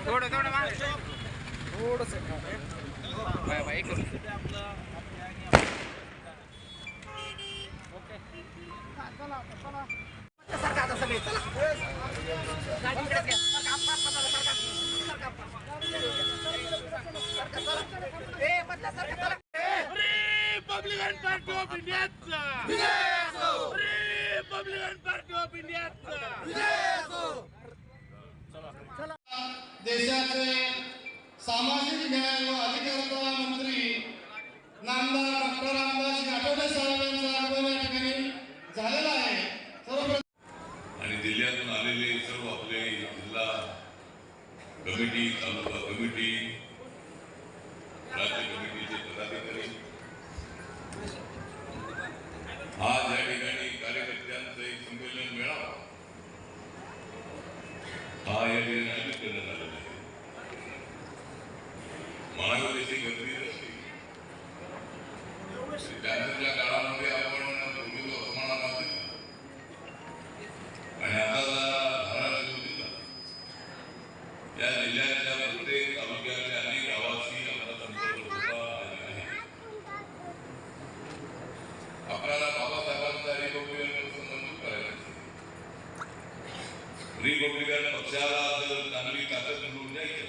थोडं थोडं थोडंसं बाय करू रिपब्लिकन पार्टी ऑफ इंडियाचा रिपब्लिकन पार्टी ऑफ इंडियाचा देशाचे सामाजिक न्याय व अधिकारिता मंत्री नामदार डॉक्टर रामदास आठवले साहेब यांचा आगमन या ठिकाणी झालेला आहे. आणि जिल्ह्यातून आलेले सर्व आपले जिल्हा कमिटी, तालुका कमिटी, राज्य कमिटीचे पदाधिकारी, आज या ठिकाणी कार्यकर्त्यांचं एक संमेलन मिळावं हा या ठिकाणी आयोजित करण्यात आलेला आहे. महायुतीची गर्दी असते त्यानंतरच्या काळामध्ये आपण पूर्वी उस्मानाबाद आणि आता धाराशिव जिल्हा या जिल्ह्याच्या प्रत्येक तालुक्याच्या अनेक गावाशी आपला संपर्क होता आहे. आपल्याला बाबासाहेबांचा रिपब्लिकन मंजूर करायचा. रिपब्लिकन पक्षाला जर चांगली ताकद मिळून द्यायची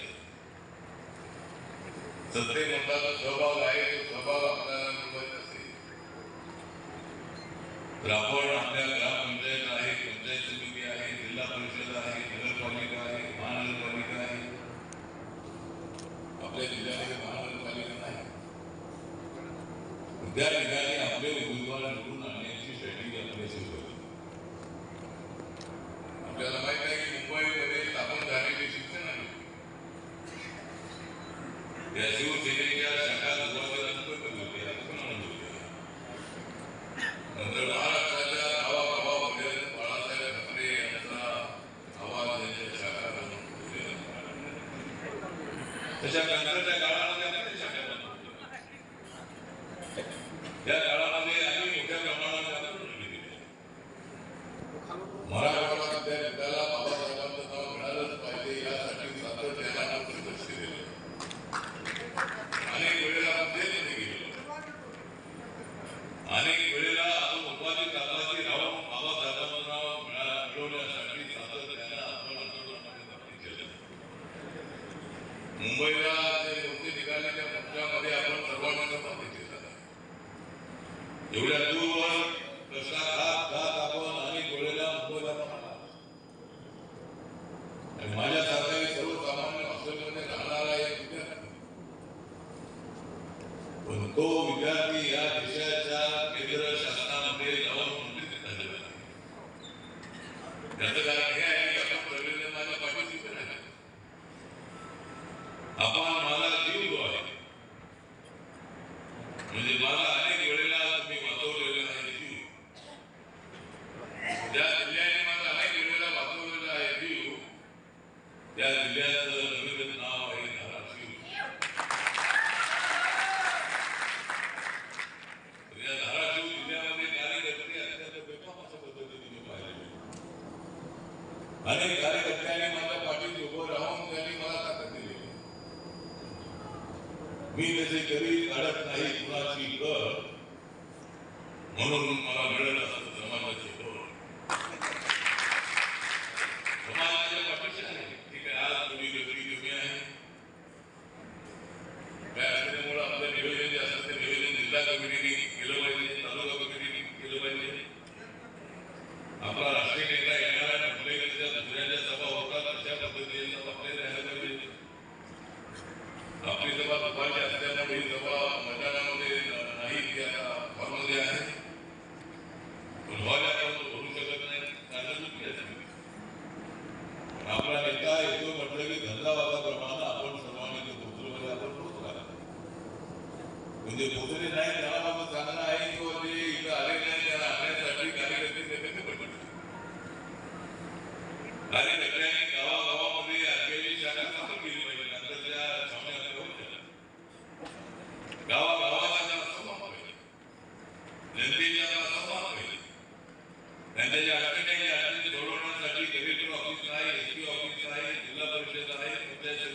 सत्तेमधला सहभाग आहे तो सहभाग आपल्याला मिळवायचा असेल तर आपण आपल्या ग्रामपंचायत आहे, पंचायत समिती आहे, जिल्हा परिषद आहे, नगरपालिका आहे, महानगरपालिका आहे. आपल्या जिल्ह्यामध्ये महानगरपालिका नाही. त्या ठिकाणी आपले उमेदवार निवडून आणण्याची स्ट्रॅटेजी आपली सुरू होती. आपल्याला माहित आहे की मुंबईमध्ये स्थापन झालेली शिक्षण आहे या शिवसेनेच्या शाखा सुरुवातीला नंतर नंतर महाराष्ट्राच्या गावागावामध्ये बाळासाहेब ठाकरे यांचा आवाज यांच्या शाखा तशा नंतरच्या काळामध्ये आपण शाखा या काळामध्ये आम्ही मोठ्या प्रमाणात मराठवाडा विद्यापीठाला बाबासाहेबांचं नाव मिळालंच पाहिजे यासाठी सातत्याने आपण संघर्ष केलेला. अनेक वेळेला प्रयत्न केले, अनेक वेळेला आपण उपाधी कामाची राहून बाबासाहेबांचं नाव मिळवण्यासाठी सातत्याने आपण आंदोलनामध्ये केलं. मुंबईला जे मोठे निघाले त्या मोर्चामध्ये आपण सर्वांना सहभागी केला. एवढ्या दूरवर कसा घात आपण अनेक वेळेला मुंबईला आणि माझ्यासारखा सर्वसामान्य हॉस्टेलमध्ये राहणारा एक विद्यार्थी पण तो विद्यार्थी या देशाच्या केंद्र शासनामध्ये जाऊन नोंदणी झालेला आहे. त्याचं कारण हे आहे की आपण प्रवीण माझ्या पाठीशी उभे राहिले. आपण मला जीव जो आहे म्हणजे मला अनेक वेळेला तुम्ही वाचवलेला आहे जीव. ज्या जिल्ह्याने मला अनेक वेळेला वाचवलेला आहे जीव त्या जिल्ह्याचं नवीन नाव आहे धाराशिव. या धाराशिव जिल्ह्यामध्ये कार्यकर्ते अत्यंत बेफाम अशा पद्धतीने पाहिलेले. अनेक कार्यकर्त्यांनी माझ्या पाठीशी उभं राहून त्यांनी मला ताकद दिली. मी त्याचे कधी काढत नाही कुणाची कर म्हणून मला मिळत असत समाजाची धोरण. समाजाच्या पाठीशी आहे. ठीक आहे, आज तुम्ही वेगळी कमी आहे काय असल्यामुळे आपलं नियोजन जे असतं ते नियोजन जिल्हा कमिटीने केलं पाहिजे, तालुका कमिटीने केलं पाहिजे. आपला राष्ट्रीय नेता येणारा म्हटले दुसऱ्याच्या सभा होतात तशा पद्धतीने आपले राहायला पाहिजे. आपली सभा दुपारची असल्यामुळे ही सभा मैदानामध्ये नाही ती आता हॉलमध्ये आहे. पण हॉल आपण भरू शकत नाही कारण आपला नेता येतो म्हटलं की धंदावादाप्रमाणे आपण सर्वांनी पोहोचलो आपण पोहोचला म्हणजे पोहोचले नाही त्याला चांगलं आहे किंवा ते इथं आले नाही त्याला आणण्यासाठी कार्यकर्ते कमी पडले. कार्यकर्त्यांनी गावागावामध्ये आरबीआयची शाखा स्थापन केली पाहिजे. नंतरच्या सामन्यामध्ये होत्या गावागावाला संवाद पाहिजे, जनतेच्या संवाद पाहिजे. त्यांच्या अडचणी सोडवण्यासाठी कलेक्टर ऑफिस आहे, एसपी ऑफिस आहे, जिल्हा परिषद आहे, पंचायत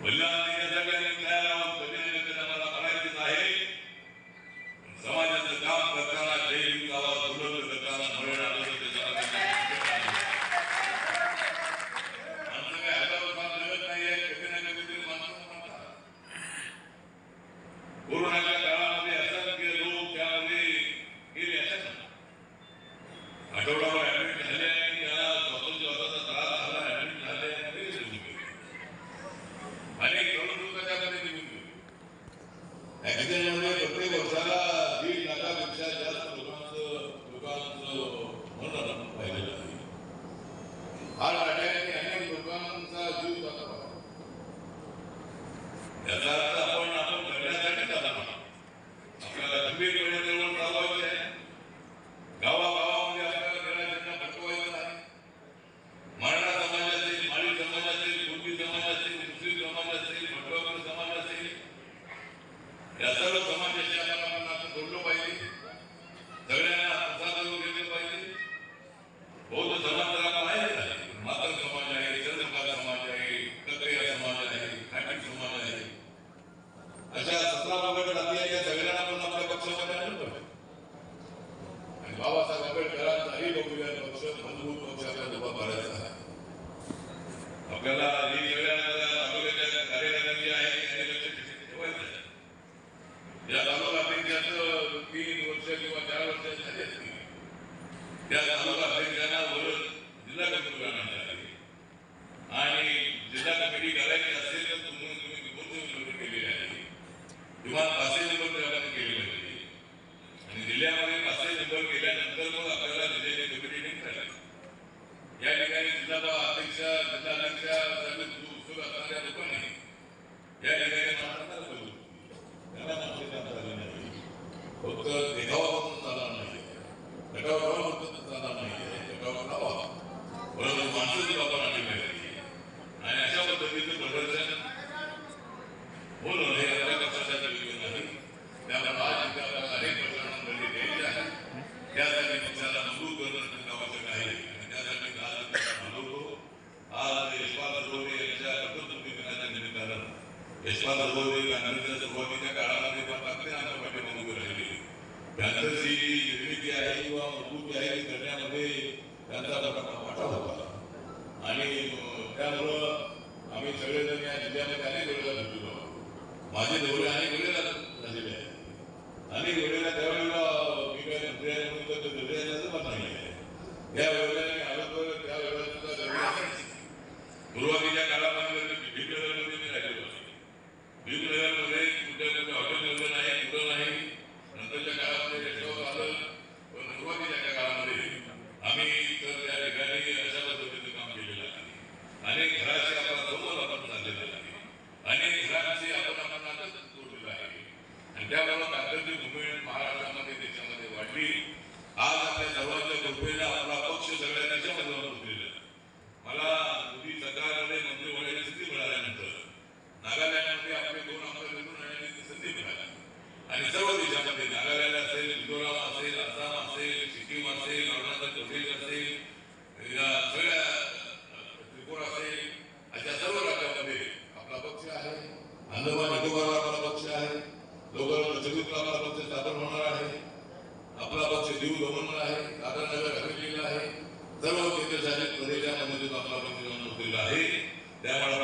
बलिदान देण्यासाठी आणि न्याय आम्हाला करायचंच आहे. समाजाचं काम करताना जैविक गावात दुर्लक्ष करताना मरण आलं त्याचा माणसं काय हजारो साल जगत नाहीये. कधी ना कधीतरी माणसं म्हणतात. कोरोनाच्या काळामध्ये असंख्य लोक त्यामध्ये गेले असतात. आठवडाभर ऍडमिट झाले आणि त्याला श्वासोच्छवासाचा त्रास झाला. ऍडमिट झाले अनेक तरुण लोक त्यामध्ये निघून गेले. ऍक्सिडेंटमध्ये प्रत्येक वर्षाला 1.5 लाखापेक्षा जास्त लोकांचं मरण पाहिलेलं आहे. हार्ट अटॅकने अनेक लोकांचा जीव जातो. याचा अर्थ आपण करण्यासाठी जातो. आपल्याला गंभीरपणे जवळ चालवायचे आहे. गावागावामध्ये आपल्याला देण्याच्या भटकवायचं नाही. मराठा समाज असेल, माळी समाज असेल, कुर्मी समाज असेल, मुस्लिम समाज असेल, भटकवाकर समाज असेल, या सर्व समाजाशी आपण जोडलं पाहिजे. सगळ्यांना संसाधन घेतलं पाहिजे. बौद्ध समाज तर आपण आहेच आहे. मातंग समाज आहे, चंद्रकार समाज आहे, कत्रिया समाज आहे, खाटी समाज आहे. अशा 17 वगैरे जाती आहे. या सगळ्यांना आपण आपल्या पक्षामध्ये आणलं पाहिजे. आणि बाबासाहेब आंबेडकरांचाही बहुविध पक्ष मजबूत पक्ष आपल्याला उभा करायचा आहे. आपल्याला ही सगळ्या तालुक्याच्या कार्यकर्त्यांची आहे आणि लक्ष ठेवायचं आहे. या तालुका अध्यक्षाचं 3 वर्ष किंवा 4 वर्ष झाले असतील. त्या तालुका अध्यक्षांना वर जिल्हा कमिटी करण्यात आली आणि जिल्हा कमिटी करायची असेल तर तुम्ही निवडणूक केलेली आहे. किंवा 5 नंबर आपण केले पाहिजे. आणि जिल्ह्यामध्ये 5 नंबर केल्यानंतर मग आपल्याला जिल्ह्याची कमिटी नेमली. या ठिकाणी जिल्हा अध्यक्ष सगळे उत्सुक असणाऱ्या लोकांनी या ठिकाणी फक्त देखावा म्हणून चालणार नाही. गटावर म्हणून चालणार नाही. गटावर लावा परंतु माणसाची बाबा आणली पाहिजे. आणि अशा पद्धतीचं प्रदर्शन होणं हे आपल्या पक्षाच्या विरोध नाही. त्यामुळे आज अनेक प्रकरणांमध्ये द्यायचे आहे. त्यासाठी पक्षाला मजबूत करणं आवश्यक आहे. आणि त्यासाठी आज यशपाल सरवदे यांच्या कर्तृत्व दिनाच्या निमित्तानं यशपाल सरवदे काँग्रेसच्या सुरुवातीच्या काळामध्ये पण आमच्या पाठीमागे उभे राहिले. त्यांची जी निर्मिती आहे किंवा मजबूती आहे ती करण्यामध्ये त्यांचा वाटा होता. आणि त्यामुळं आम्ही सगळेजण या जिल्ह्यामध्ये अनेक वेळेला भेटलो. माझे दौरे अनेक वेळेला झालेले आहेत. अनेक वेळेला त्यावेळेला मी काय मंत्री आहे म्हणून तर दौऱ्याचं पण नाही आहे. त्या वेळेला मी आलो तर त्या वेळेला सुद्धा दौरे सुरुवातीच्या काळामध्ये भीमनगरमध्ये मी राहिलेलो आहे. भीमनगरमध्ये कुठे हॉटेल नव्हतं नाही, कुठं नाही. नंतरच्या काळामध्ये रेस्टॉरंट आलं. पण सुरुवातीच्या काळामध्ये आम्ही तर त्या ठिकाणी अशा पद्धतीचं काम केलेलं आहे. अनेक घराशी आपला संवाद आपण साधलेला आहे. अनेक घरांशी आपण नातं जोडलेलं आहे. आणि त्यामुळे कागदाची भूमी महाराष्ट्रामध्ये देशामध्ये वाढली. आज आपल्या सर्वांच्या कृपेने आपला पक्ष सगळ्या देशामध्ये उतरलेला आहे. मला मोदी सरकारमध्ये मंत्री होण्याची संधी मिळाल्यानंतर नागालँडमध्ये आपले 2 आमदार निवडून येण्याची संधी मिळाली. आणि सर्व देशामध्ये नागालँड असेल, मिझोराम असेल, आसाम असेल, सिक्कीम असेल, अरुणाचल प्रदेश असेल, या सगळ्या त्रिपुरा असेल, अशा सर्व राज्यामध्ये आपला पक्ष आहे. अंदमान निकोबारला आपला पक्ष आहे. लवकरच लक्षद्वीपला आपला पक्ष स्थापन होणार आहे. आपला पक्ष दीव दमनला आहे, दादरनगर हवेलीला आहे. सर्व केंद्रशासित प्रदेशामध्ये आपला पक्ष उतरलेला आहे. त्यामुळे